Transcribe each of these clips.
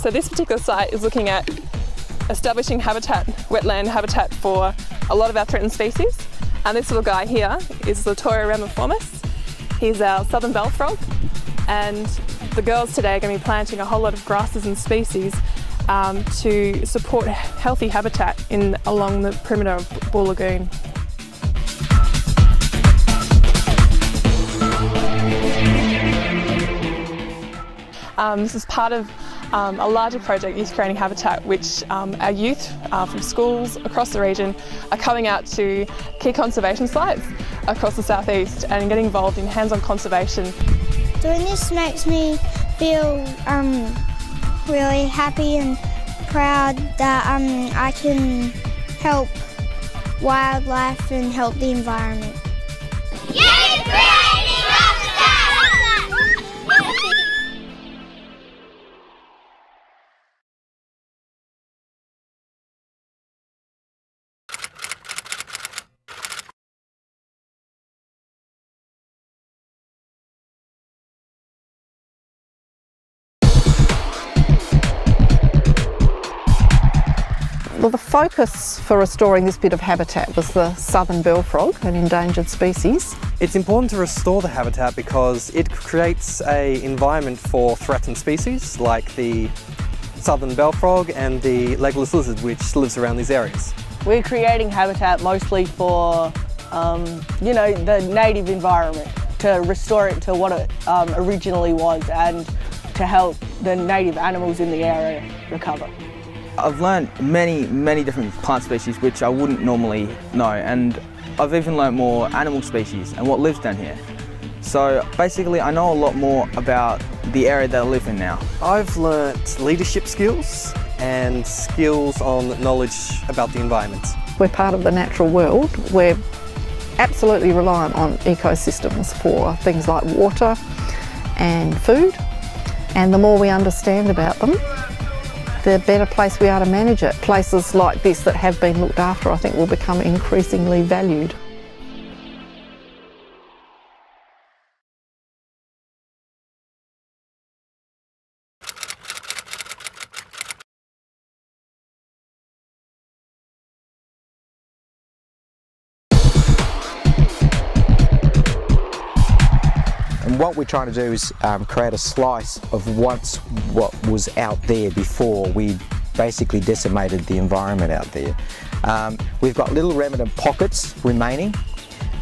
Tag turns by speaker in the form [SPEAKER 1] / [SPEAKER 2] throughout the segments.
[SPEAKER 1] So this particular site is looking at establishing habitat, wetland habitat for a lot of our threatened species. And this little guy here is Latoria ramiformis. He's our southern bell frog, and the girls today are going to be planting a whole lot of grasses and species to support healthy habitat along the perimeter of Bool Lagoon. This is part of a larger project, Youth Creating Habitat, which our youth from schools across the region are coming out to key conservation sites across the southeast and getting involved in hands-on conservation.
[SPEAKER 2] Doing this makes me feel really happy and proud that I can help wildlife and help the environment. Youth Creating Habitat!
[SPEAKER 3] Well, the focus for restoring this bit of habitat was the southern bell frog, an endangered species.
[SPEAKER 4] It's important to restore the habitat because it creates an environment for threatened species like the southern bell frog and the legless lizard, which lives around these areas.
[SPEAKER 5] We're creating habitat mostly for, you know, the native environment, to restore it to what it originally was and to help the native animals in the area recover.
[SPEAKER 6] I've learned many different plant species which I wouldn't normally know, and I've even learned more animal species and what lives down here. So basically I know a lot more about the area that I live in now.
[SPEAKER 4] I've learnt leadership skills and skills on knowledge about the environment.
[SPEAKER 3] We're part of the natural world. We're absolutely reliant on ecosystems for things like water and food, and the more we understand about them, the better place we are to manage it. Places like this that have been looked after, I think, will become increasingly valued.
[SPEAKER 7] And what we're trying to do is create a slice of what was out there before we basically decimated the environment out there. We've got little remnant pockets remaining,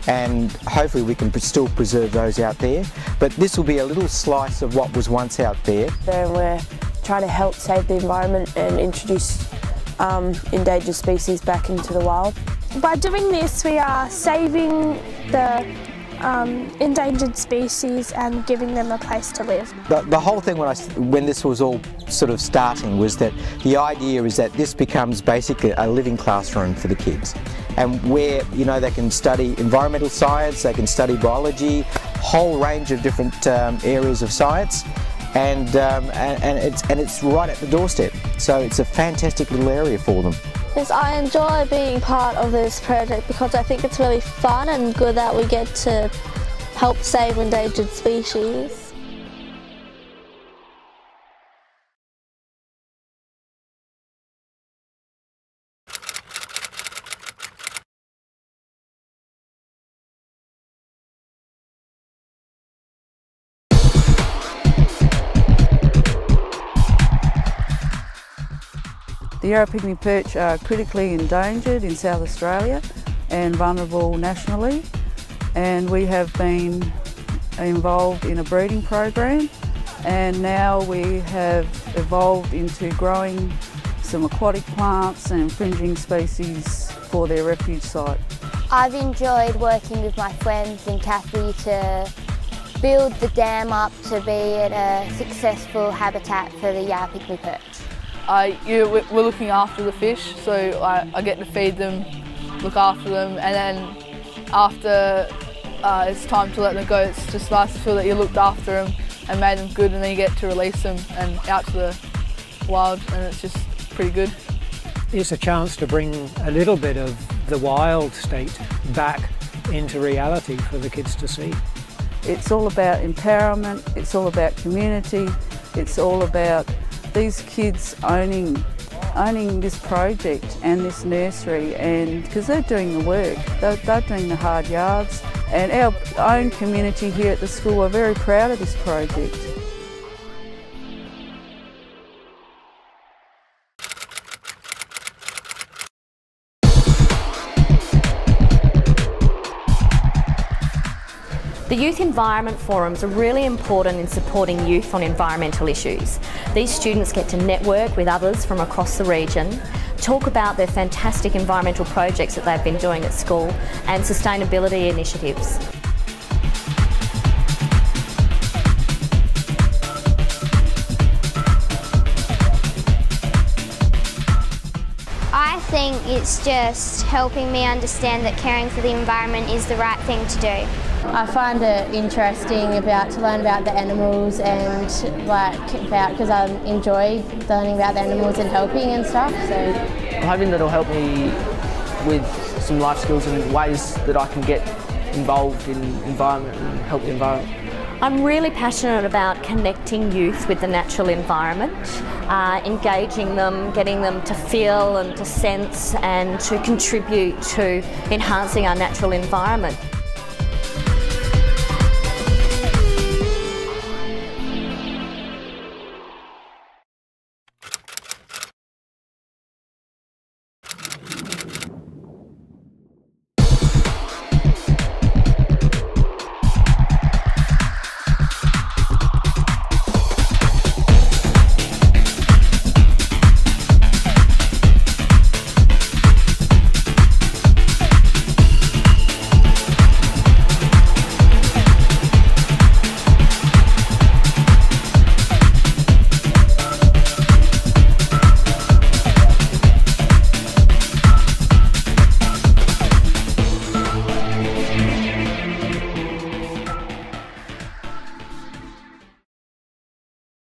[SPEAKER 7] and hopefully we can still preserve those out there. But this will be a little slice of what was once out there.
[SPEAKER 8] And we're trying to help save the environment and introduce endangered species back into the wild.
[SPEAKER 9] By doing this, we are saving the endangered species and giving them a place to live.
[SPEAKER 7] The whole thing when this was all sort of starting was that the idea is that this becomes basically a living classroom for the kids, and where, you know, they can study environmental science, they can study biology, whole range of different areas of science, and it's right at the doorstep. So it's a fantastic little area for them.
[SPEAKER 10] Yes, I enjoy being part of this project because I think it's really fun and good that we get to help save endangered species.
[SPEAKER 11] The Yarra pygmy perch are critically endangered in South Australia and vulnerable nationally, and we have been involved in a breeding program, and now we have evolved into growing some aquatic plants and fringing species for their refuge site.
[SPEAKER 2] I've enjoyed working with my friends and Kathy to build the dam up to be a successful habitat for the Yarra pygmy perch.
[SPEAKER 5] We're looking after the fish, so I get to feed them, look after them, and then after it's time to let them go, it's just nice to feel that you looked after them and made them good, and then you get to release them and out to the wild, and it's just pretty good.
[SPEAKER 12] It's a chance to bring a little bit of the wild state back into reality for the kids to see.
[SPEAKER 11] It's all about empowerment, it's all about community, it's all about these kids owning this project and this nursery, and because they're doing the work, they're doing the hard yards, and our own community here at the school are very proud of this project.
[SPEAKER 13] The Youth Environment Forums are really important in supporting youth on environmental issues. These students get to network with others from across the region, talk about their fantastic environmental projects that they've been doing at school and sustainability initiatives.
[SPEAKER 2] I think it's just helping me understand that caring for the environment is the right thing to do.
[SPEAKER 14] I find it interesting to learn about the animals and because I enjoy learning about the animals and helping and stuff. So
[SPEAKER 15] I'm hoping that it'll help me with some life skills and ways that I can get involved in environment and help the environment.
[SPEAKER 13] I'm really passionate about connecting youth with the natural environment, engaging them, getting them to feel and to sense and to contribute to enhancing our natural environment.